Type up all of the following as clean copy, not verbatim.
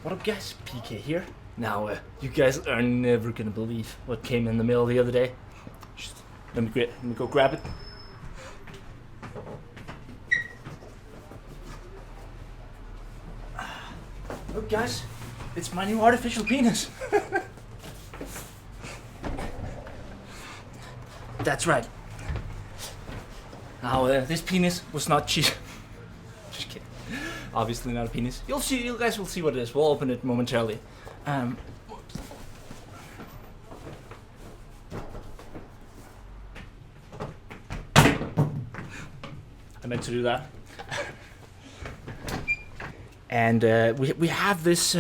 What up guys, PK here. Now, you guys are never gonna believe what came in the mail the other day. Just, let me go grab it. Look guys, it's my new artificial penis. That's right. Now, this penis was not cheap. Just kidding. Obviously not a penis. You guys will see what it is. We'll open it momentarily. I meant to do that. And we have this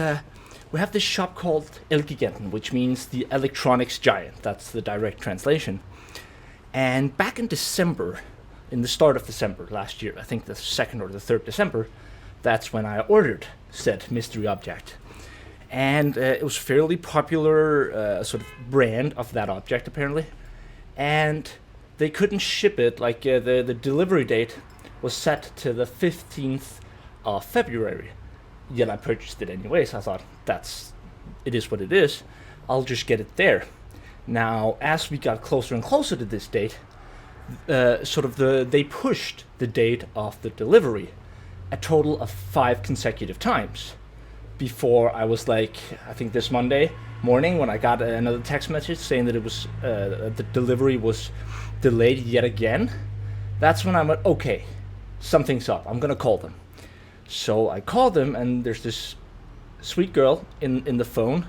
shop called 𝒮𝔞𝔤𝔢𝔯𝔞𝔡, which means the electronics giant. That's the direct translation. And back in December, in the start of December last year, I think the 2nd or the 3rd December, that's when I ordered said mystery object. And it was a fairly popular sort of brand of that object, apparently. And they couldn't ship it, like the delivery date was set to the 15th of February. Yet I purchased it anyway, so I thought, it is what it is. I'll just get it there. Now, as we got closer and closer to this date, they pushed the date of the delivery a total of 5 consecutive times before I was like, I think this Monday morning when I got another text message saying that it was the delivery was delayed yet again. That's when I went, okay, something's up. I'm gonna call them. So I called them, and there's this sweet girl in the phone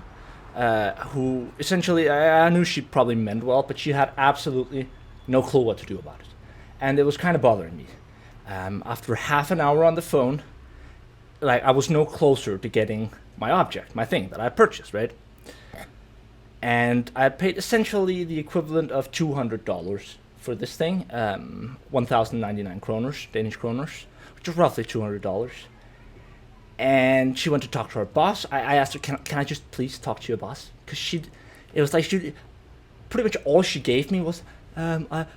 who essentially, I knew she probably meant well, but she had absolutely no clue what to do about it. And it was kind of bothering me. After half an hour on the phone, like, I was no closer to getting my object, my thing that I purchased, right? And I paid essentially the equivalent of $200 for this thing, 1,099 kroners, Danish kroners, which is roughly $200. And she went to talk to her boss. I asked her, can I just please talk to your boss? Because it was like pretty much all she gave me was,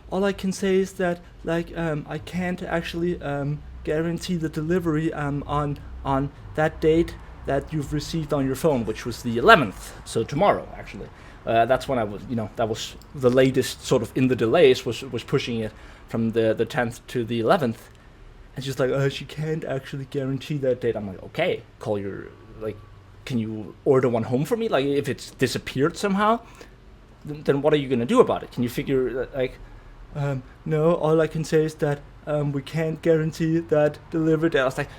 all I can say is that, like, I can't actually guarantee the delivery on that date that you've received on your phone, which was the 11th, so tomorrow actually. That's when I was, that was the latest sort of in the delays, was pushing it from the 10th to the 11th. And she's like, she can't actually guarantee that date. I'm like, okay, call your, like, can you order one home for me? Like, if it's disappeared somehow, then what are you gonna do about it? Can you figure, like, no, all I can say is that we can't guarantee that delivery date. I was like,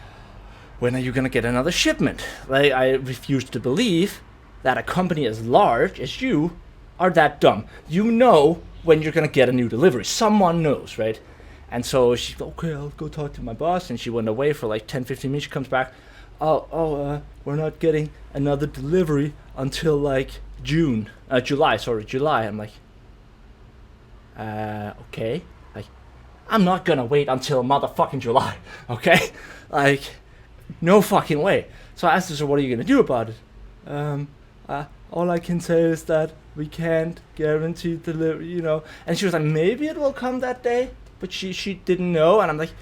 when are you gonna get another shipment? Like, I refuse to believe that a company as large as you are that dumb. You know when you're gonna get a new delivery. Someone knows, right? And so she's like, okay, I'll go talk to my boss. And she went away for like 10-15 minutes. She comes back, we're not getting another delivery until like July. I'm like, okay, like, I'm not gonna wait until motherfucking July, okay? Like, no fucking way. So I asked her, so what are you gonna do about it? All I can say is that we can't guarantee delivery, And she was like, maybe it will come that day, but she didn't know. And I'm like,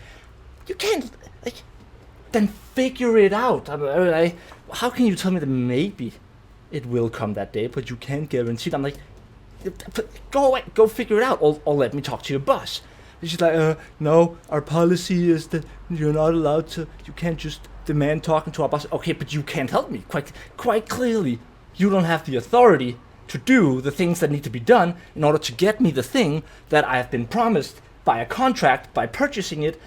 you can't, like, then figure it out. I'm like, how can you tell me that maybe it will come that day, but you can't guarantee it? I'm like, go away, go figure it out, or let me talk to your boss. And she's like, no, our policy is that you're not allowed to, you can't just demand talking to our boss. Okay, but you can't help me. Quite clearly, you don't have the authority to do the things that need to be done in order to get me the thing that I have been promised by a contract, by purchasing it,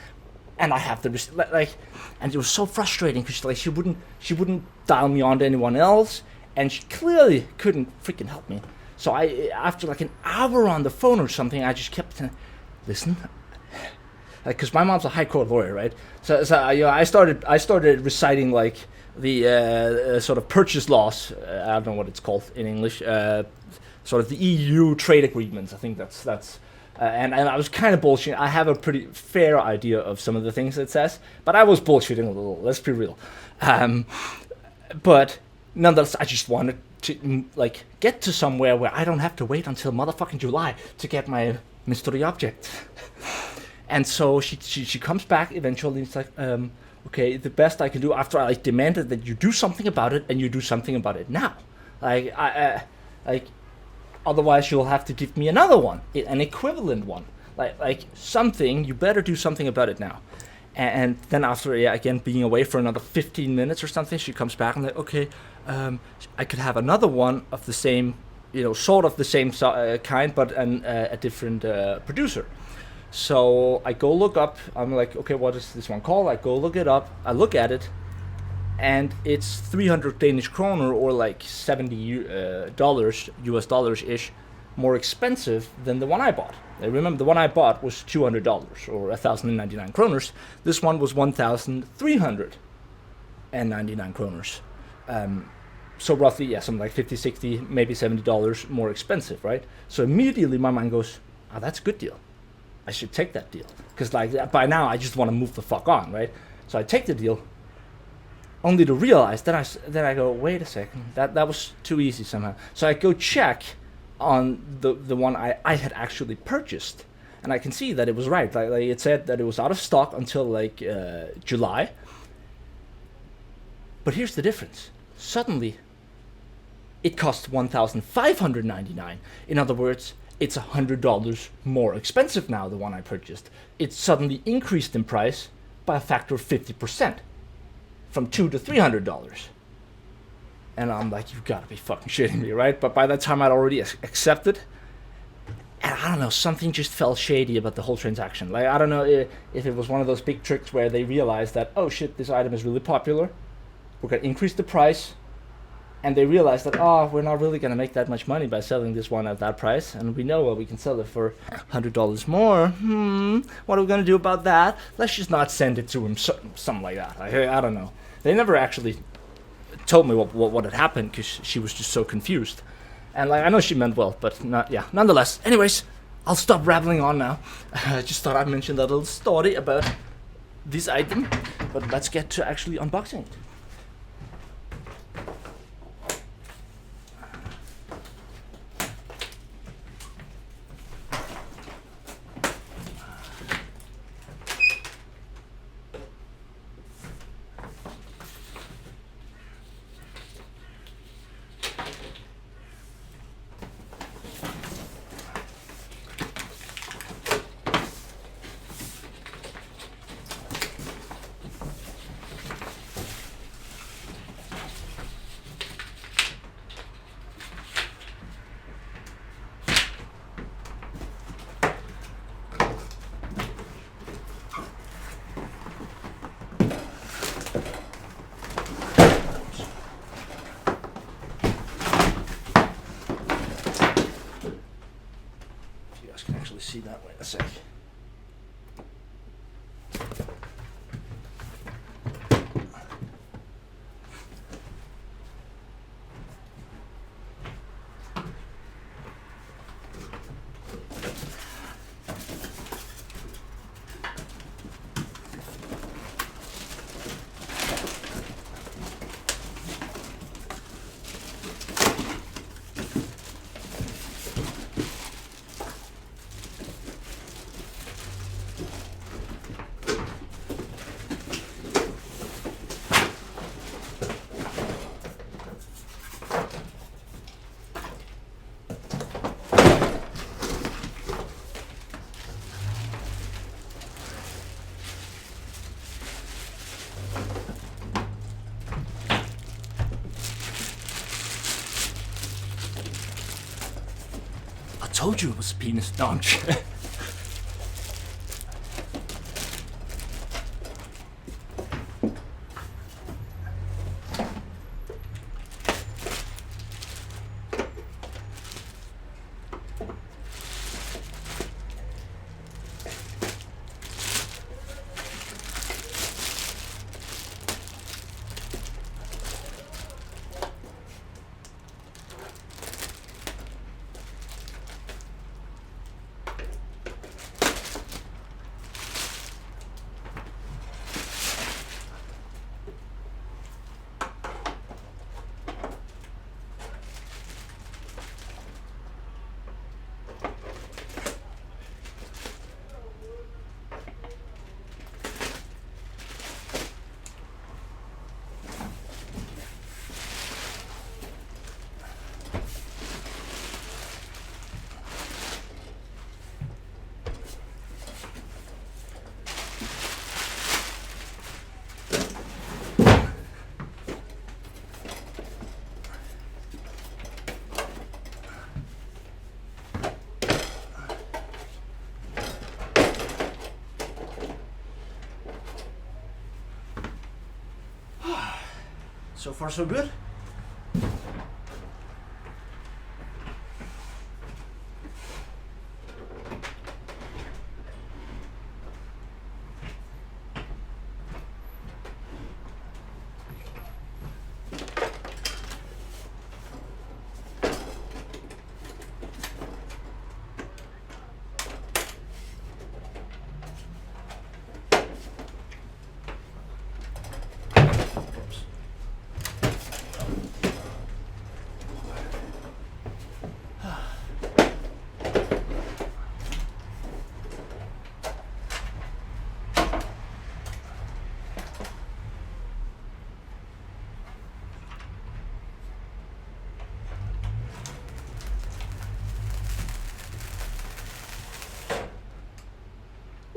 and I have the like. And it was so frustrating because she wouldn't dial me on to anyone else, and she clearly couldn't freaking help me. So after like an hour on the phone or something, I just kept saying, listen, because my mom's a high court lawyer, right? So I started reciting like the sort of purchase laws. I don't know what it's called in English. Sort of the EU trade agreements. I think that's. And I was kind of bullshitting. I have a pretty fair idea of some of the things it says, but I was bullshitting a little. Let's be real. But nonetheless, I just wanted to like get to somewhere where I don't have to wait until motherfucking July to get my mystery object. And so she comes back eventually. It's like, okay, the best I can do after I like demanded that you do something about it and you do something about it now. Like otherwise you'll have to give me another one, an equivalent one. Like something, you better do something about it now. And then after, again, being away for another 15 minutes or something, she comes back and like, okay, I could have another one of the same, sort of the same kind, but a different producer. So I go look up, I'm like, okay, what is this one called? I go look it up, I look at it, and it's 300 Danish kroner, or like $70 US dollars-ish, more expensive than the one I bought. I remember the one I bought was $200 or 1,099 kroners. This one was 1,399 kroners. So roughly, something like 50, 60, maybe $70 more expensive, right? So immediately my mind goes, oh, that's a good deal. I should take that deal. Because like by now I just want to move the fuck on, right? So I take the deal, only to realize, then I go, wait a second, that was too easy somehow. So I go check on the one I had actually purchased, and I can see that it was right. Like it said that it was out of stock until like July. But here's the difference. Suddenly, it cost 1,599. In other words, it's $100 more expensive now, the one I purchased. It suddenly increased in price by a factor of 50%, from $200 to $300. And I'm like, you've got to be fucking shitting me, right? But by that time, I'd already accepted. And I don't know, something just felt shady about the whole transaction. Like, I don't know if it was one of those big tricks where they realized that, oh shit, this item is really popular. We're going to increase the price. And they realized that, we're not really going to make that much money by selling this one at that price. And we know what we can sell it for $100 more. What are we going to do about that? Let's just not send it to him. Something like that. I don't know. They never actually told me what had happened, because she was just so confused. And like, I know she meant well, but nonetheless. Anyways, I'll stop rambling on now. I just thought I'd mention that little story about this item, but let's get to actually unboxing it. See that way in a sec. I told you it was a penis. No, I'm kidding. So far so good.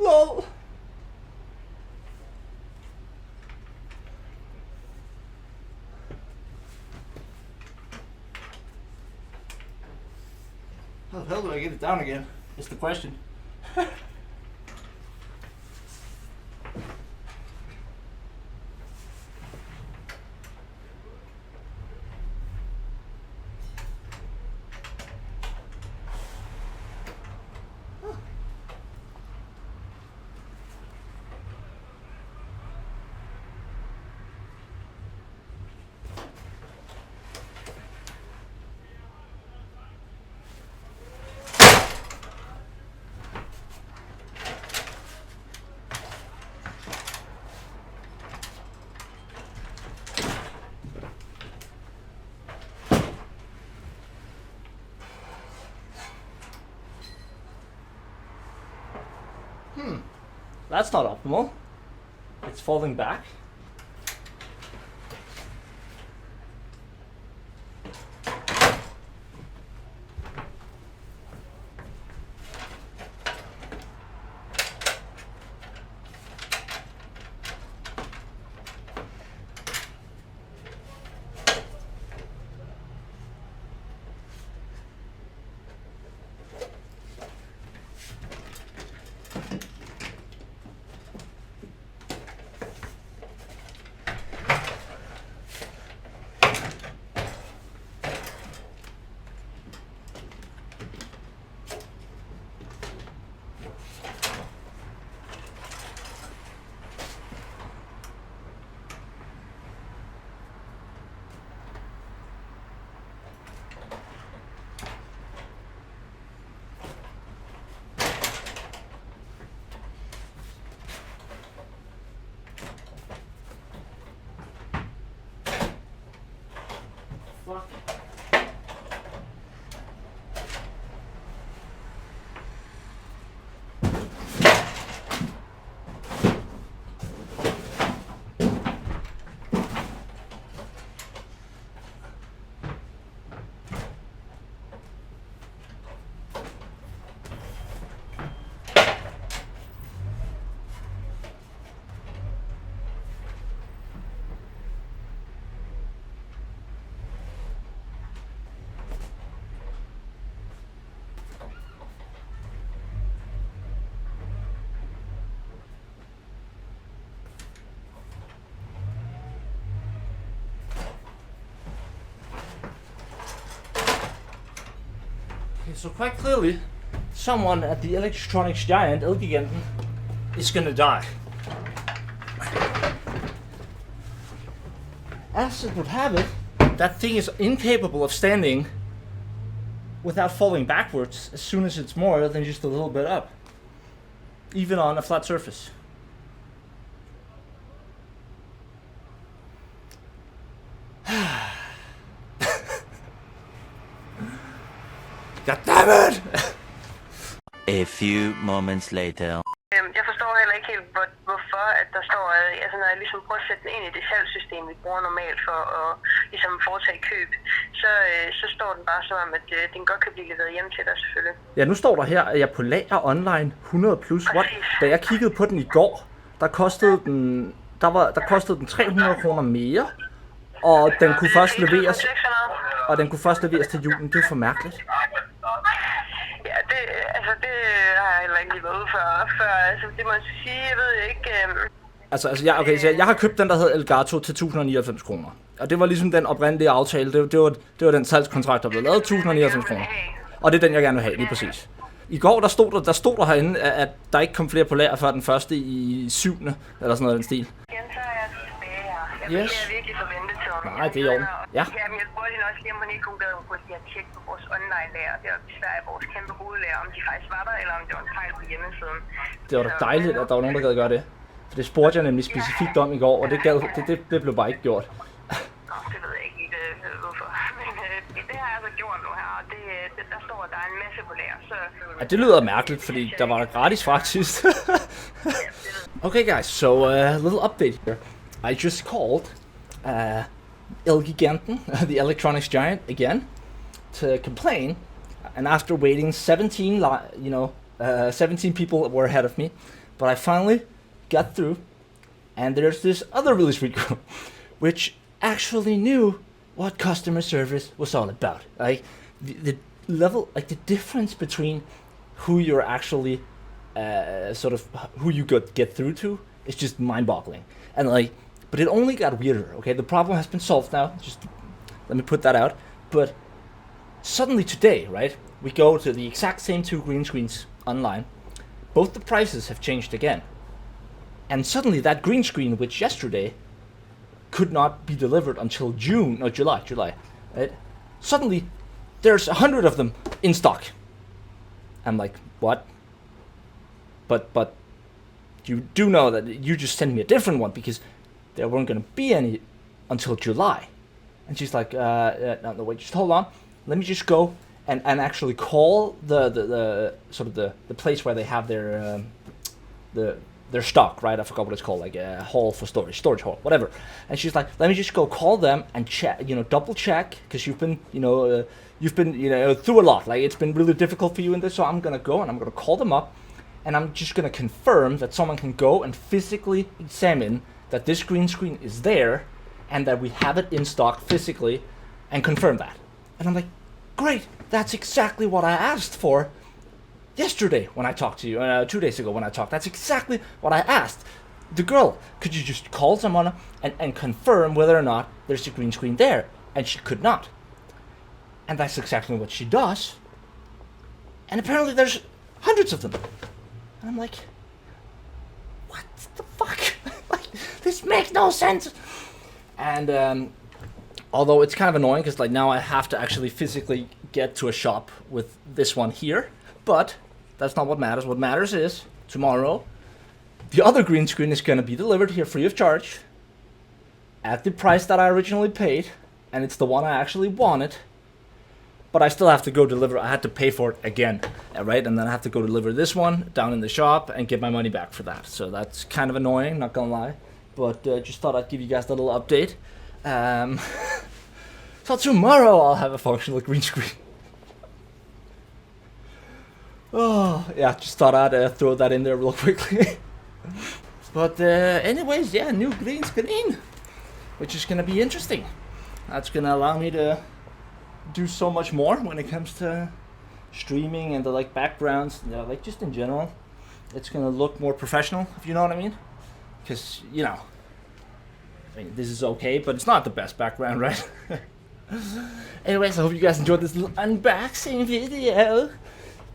LOL. How the hell do I get it down again? Is the question. That's not optimal. It's falling back. Fuck. So quite clearly, someone at the electronics giant 𝔮𝔞𝔤𝔢𝔯𝒮𝔮𝔞𝔤𝔄 is gonna die. As it would have it, that thing is incapable of standing without falling backwards as soon as it's more than just a little bit up, even on a flat surface. God damn it! A few moments later. Jeg forstår heller ikke helt, hvorfor at der står, altså når jeg ligesom prøver at sætte den ind i det salgssystem, vi bruger normalt for at ligesom foretage køb, så står den bare som om, at den godt kan blive leveret hjem til dig selvfølgelig. Ja, nu står der her, at jeg er på lager online 100 plus. Da jeg kiggede på den i går, der kostede den 300 kroner mere, og den kunne først leveres. Og den kunne først leveres til julen. Det er for mærkeligt. Ja, det har jeg heller ikke lige været ude før. Altså, det må jeg sige, jeg ved ikke... Okay, så jeg har købt den, der hedder 𝔮𝔲𝔞𝔤𝔤𝔢𝔯𝒮𝒮 til 1099 kroner. Og det var ligesom den oprindelige aftale. Det var den salgskontrakt, der blev lavet, 1099 kroner. Og det er den, jeg gerne vil have, lige præcis. I går, der stod der herinde, at der ikke kom flere på lager før den første i 7. eller sådan noget den stil. Igen, så er jeg tilbage her. Jeg bliver virkelig forventet til om. Nej, det er jo. Ja. Jamen, jeg spurgte hende også lige, om hun ikke kunne gøre at tjekke på vores online-lager. Det var i Sverige, vores kæmpe hovedlager, om de faktisk var der, eller om det var en fejl på hjemmesiden. Det var da dejligt, at der var nogen, der gad gøre det. For det spurgte jeg nemlig specifikt om i går, og det blev bare ikke gjort. Det ved jeg ikke lige, hvorfor. Men det har jeg altså gjort nu her, og der står, at der er en masse på lager. Ja, det lyder mærkeligt, fordi der var gratis faktisk. Okay guys, so a little update here. I just called 𝒮𝔞𝔤𝔤𝔢𝔯𝒮𝒮, the electronics giant, again, to complain. And after waiting 17 people were ahead of me, but I finally got through. And there's this other really sweet girl, which actually knew what customer service was all about. Like the level, like the difference between who you're actually who you get through to is just mind-boggling. And like, but it only got weirder. Okay, the problem has been solved now. Just let me put that out. But suddenly today, right, we go to the exact same 2 green screens online. Both the prices have changed again. And suddenly that green screen, which yesterday could not be delivered until July, right? Suddenly there's 100 of them in stock. I'm like, what? But you do know that you just sent me a different one because there weren't going to be any until July. And she's like, no, wait, just hold on. Let me just go and actually call the place where they have their stock, right? I forgot what it's called, like a hall for storage hall, whatever. And she's like, let me just go call them and check, double check, because you've been through a lot. Like, it's been really difficult for you in this, so I'm gonna go and I'm gonna call them up, and I'm just gonna confirm that someone can go and physically examine that this green screen is there, and that we have it in stock physically, and confirm that. And I'm like, great, that's exactly what I asked for yesterday when I talked to you, 2 days ago when I talked. That's exactly what I asked. The girl, could you just call someone and confirm whether or not there's a green screen there? And she could not. And that's exactly what she does. And apparently there's hundreds of them. And I'm like, what the fuck? Like, this makes no sense. And although it's kind of annoying, because like now I have to actually physically get to a shop with this one here, but that's not what matters. What matters is tomorrow the other green screen is going to be delivered here free of charge at the price that I originally paid, and it's the one I actually wanted. But I still have to go deliver. I had to pay for it again, right? And then I have to go deliver this one down in the shop and get my money back for that. So that's kind of annoying, not gonna lie. But just thought I'd give you guys a little update. So tomorrow I'll have a functional green screen. Oh, yeah, just thought I'd throw that in there real quickly. But anyways, yeah, new green screen, which is gonna be interesting. That's gonna allow me to do so much more when it comes to streaming and the like backgrounds, like just in general. It's gonna look more professional, if you know what I mean. Because, I mean, this is okay, but it's not the best background, right? Anyways, I hope you guys enjoyed this little unboxing video.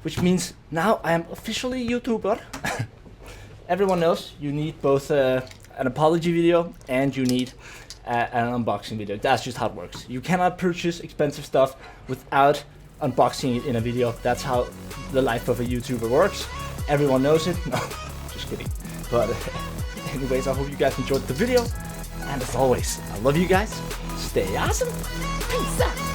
Which means now I am officially a YouTuber. Everyone knows you need both an apology video and you need an unboxing video. That's just how it works. You cannot purchase expensive stuff without unboxing it in a video. That's how the life of a YouTuber works. Everyone knows it. No, just kidding. But anyways, I hope you guys enjoyed the video. And as always, I love you guys. Stay awesome. Peace out.